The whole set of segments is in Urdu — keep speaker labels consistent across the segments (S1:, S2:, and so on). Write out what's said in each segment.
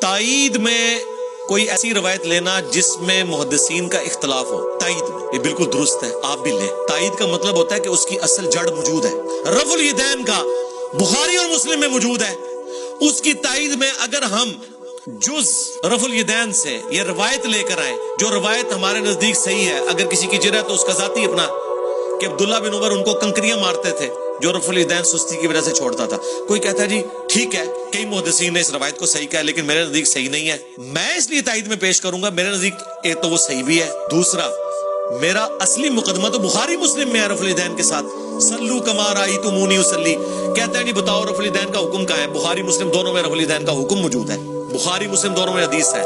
S1: تائید میں کوئی ایسی روایت لینا جس میں محدثین کا اختلاف ہو، تائید میں یہ بالکل درست ہے، آپ بھی لیں۔ تائید کا مطلب ہوتا ہے کہ اس کی اصل جڑ موجود ہے۔ رفع الیدین کا بخاری اور مسلم میں موجود ہے، اس کی تائید میں اگر ہم جز رفع الیدین سے یہ روایت لے کر آئیں جو روایت ہمارے نزدیک صحیح ہے، اگر کسی کی جرأت تو اس کا ذاتی اپنا کہ عبداللہ بن عمر ان کو کنکریاں مارتے تھے جو رفع الیدین سستی کی وجہ سے چھوڑتا تھا۔ کوئی کہتا ہے جی ٹھیک ہے، کئی محدثین نے اس روایت کو صحیح کہا لیکن میرے نزدیک صحیح نہیں ہے، میں اس لیے تائید میں پیش کروں گا، میرے نزدیک ایک تو وہ صحیح بھی ہے، دوسرا میرا اصلی مقدمہ تو بخاری مسلم میں ہے رفع الیدین کے ساتھ۔ صلو کما رأیتمونی اصلی، کہتے ہیں جی بتاؤ رفع الیدین کا حکم کہاں ہے؟ بخاری مسلم دونوں میں رفع الیدین کا حکم موجود ہے، بخاری مسلم دونوں میں حدیث ہے۔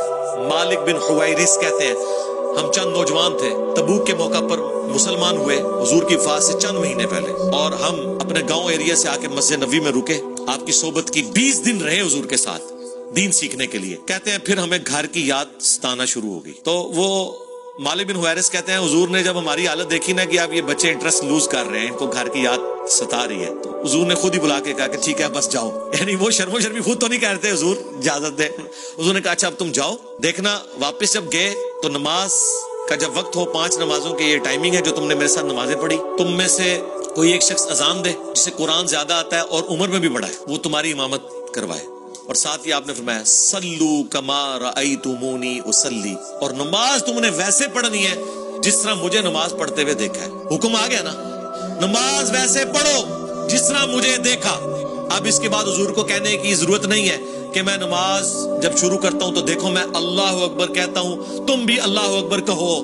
S1: مالک بن حویرث کہتے ہیں ہم چند نوجوان تھے، تبوک کے موقع پر مسلمان ہوئے حضور کی وفات سے چند مہینے پہلے، اور ہم اپنے گاؤں ایریا سے آ کے مسجد نبوی میں رکے، آپ کی صحبت کی، 20 دن رہے حضور کے ساتھ دین سیکھنے کے لیے۔ کہتے ہیں پھر ہمیں گھر کی یاد ستانا شروع ہو گئی، تو وہ مالک بن حویرث کہتے ہیں حضور نے جب ہماری حالت دیکھی نا کہ اب یہ بچے انٹرسٹ لوز کر رہے ہیں، ان کو گھر کی یاد ستا رہی ہے، تو حضور نے خود ہی بلا کے کہا کہ ٹھیک ہے بس جاؤ، یعنی وہ شرم و شرمی خود تو نہیں کہتے حضور اجازت دے، حضور نے کہا اچھا اب تم جاؤ، دیکھنا واپس جب گئے تو نماز کا جب وقت ہو، 5 نمازوں کی یہ ٹائمنگ ہے جو تم نے میرے ساتھ نمازیں پڑھی، تم میں سے کوئی ایک شخص اذان دے جسے قرآن زیادہ آتا ہے اور عمر میں بھی بڑا ہے، وہ تمہاری امامت کروائے، اور ساتھ ہی آپ نے فرمایا سلو کما رأیتمونی اصلی، اور نماز تم نے ویسے پڑھنی ہے جس طرح مجھے نماز پڑھتے ہوئے دیکھا ہے۔ حکم آ گیا نا، نماز ویسے پڑھو جس طرح مجھے دیکھا۔ اب اس کے بعد حضور کو کہنے کی ضرورت نہیں ہے کہ میں نماز جب شروع کرتا ہوں تو دیکھو میں اللہ اکبر کہتا ہوں تم بھی اللہ اکبر کہو،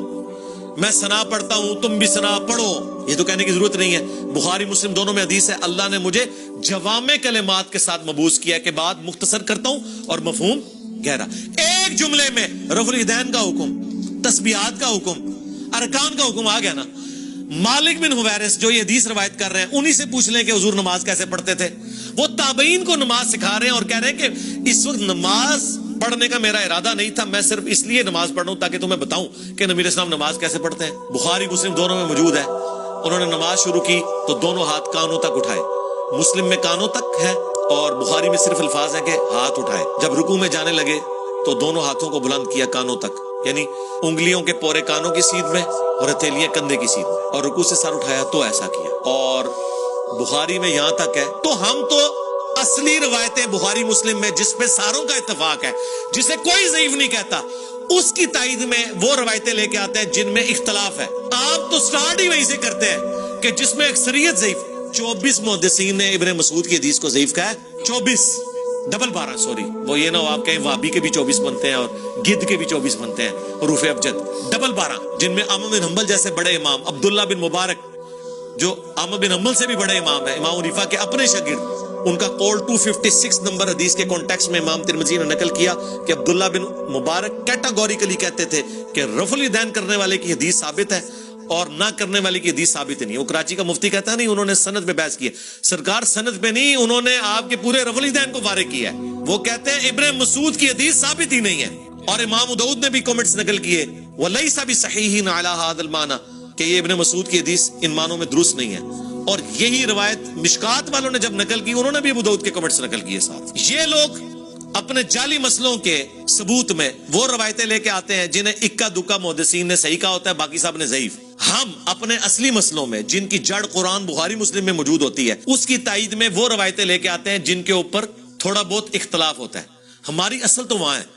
S1: میں ثنا پڑھتا ہوں تم بھی ثنا پڑھو، یہ تو کہنے کی ضرورت نہیں ہے۔ بخاری مسلم دونوں میں حدیث ہے اللہ نے مجھے جوامع کلمات کے ساتھ مبعوث کیا کہ بات مختصر کرتا ہوں اور مفہوم گہرا۔ ایک جملے میں رفع الیدین کا حکم، تسبیحات کا حکم، ارکان کا حکم آ گیا نا۔ مالک بن حویرث جو یہ حدیث روایت کر رہے ہیں انہی سے پوچھ لیں کہ حضور نماز کیسے پڑھتے تھے، وہ تابعین کو نماز سکھا رہے ہیں اور کہہ رہے ہیں کہ اس وقت نماز پڑھنے کا میرا ارادہ نہیں تھا، میں صرف اس لیے نماز پڑھ رہا ہوں تاکہ تمہیں بتاؤں کہ نبی علیہ السلام نماز کیسے پڑھتے ہیں۔ بخاری مسلم دونوں میں موجود ہے، انہوں نے نماز شروع کی تو دونوں ہاتھ کانوں تک اٹھائے، مسلم میں کانوں تک ہے اور بخاری میں صرف الفاظ ہیں کہ ہاتھ اٹھائے۔ جب رکوع میں جانے لگے تو دونوں ہاتھوں کو بلند کیا کانوں تک، یعنی انگلیوں کے پورے کانوں کی سیدھ میں اور ہتھیلیاں کندھے کی سیدھ میں، اور رکوع سے سر اٹھایا تو ایسا کیا، اور بخاری میں یہاں تک ہے۔ تو ہم تو اصلی روایتیں بخاری مسلم میں جس پہ ساروں کا اتفاق ہے، جسے کوئی ضعیف نہیں کہتا، اس کی تائید میں وہ روایتیں لے کے آتے ہیں جن میں اختلاف ہے۔ آپ تو سٹارٹ ہی وہیں سے کرتے ہیں کہ جس میں اکثریت ضعیف۔ 24 محدثین نے ابن مسعود کی حدیث کو ضعیف کہا ہے، 24 ڈبل 12، سوری وہ یہ نہ ہو آپ کہیں وابی کے بھی 24 بنتے ہیں اور گد کے بھی 24 بنتے ہیں، حروف ابجد، ڈبل 12، جن میں احمد بن حنبل جیسے بڑے امام، عبداللہ بن مبارک جو احمد بن حنبل سے بھی بڑے امام ہیں، امام حنیفہ کے اپنے شاگرد، ان کا قول 256 نمبر حدیث کے کانٹیکسٹ میں امام ترمذی نے نقل کیا کہ عبداللہ بن مبارک کیٹاگوریکلی کہتے تھے کہ رفع الیدین کرنے والے کی حدیث ثابت ہے اور نہ کرنے والی کی حدیث ثابت نہیں۔ وہ کراچی کا مفتی کہتا ہے نہیں انہوں نے سند پہ بحث کی ہے، سرکار سند پہ نہیں، انہوں نے آپ کے پورے رفع الیدین کو فارغ کیا ہے۔ وہ کہتے ہیں ابن مسعود کی حدیث ثابت ہی نہیں ہے، اور امام ابو داؤد نے بھی کمنٹس نقل کیے وَلَيْسَ بِصَحِيحٍ عَلَى هَذَا الْمَعْنَى کہ یہ ابن مسعود کی حدیث ان معنوں میں درست نہیں ہے، اور یہی روایت مشکات والوں نے جب نقل کی انہوں نے بھی ابو داؤد کے کمنٹس نقل کیے ساتھ۔ یہ لوگ اپنے جعلی مسئلوں کے ثبوت میں وہ روایتیں لے کے آتے ہیں جنہیں اکا دکا محدثین نے صحیح کہا ہوتا ہے، باقی صاحب نے ضعیف۔ ہم اپنے اصلی مسئلوں میں جن کی جڑ قرآن بخاری مسلم میں موجود ہوتی ہے اس کی تائید میں وہ روایتیں لے کے آتے ہیں جن کے اوپر تھوڑا بہت اختلاف ہوتا ہے، ہماری اصل تو وہاں ہے۔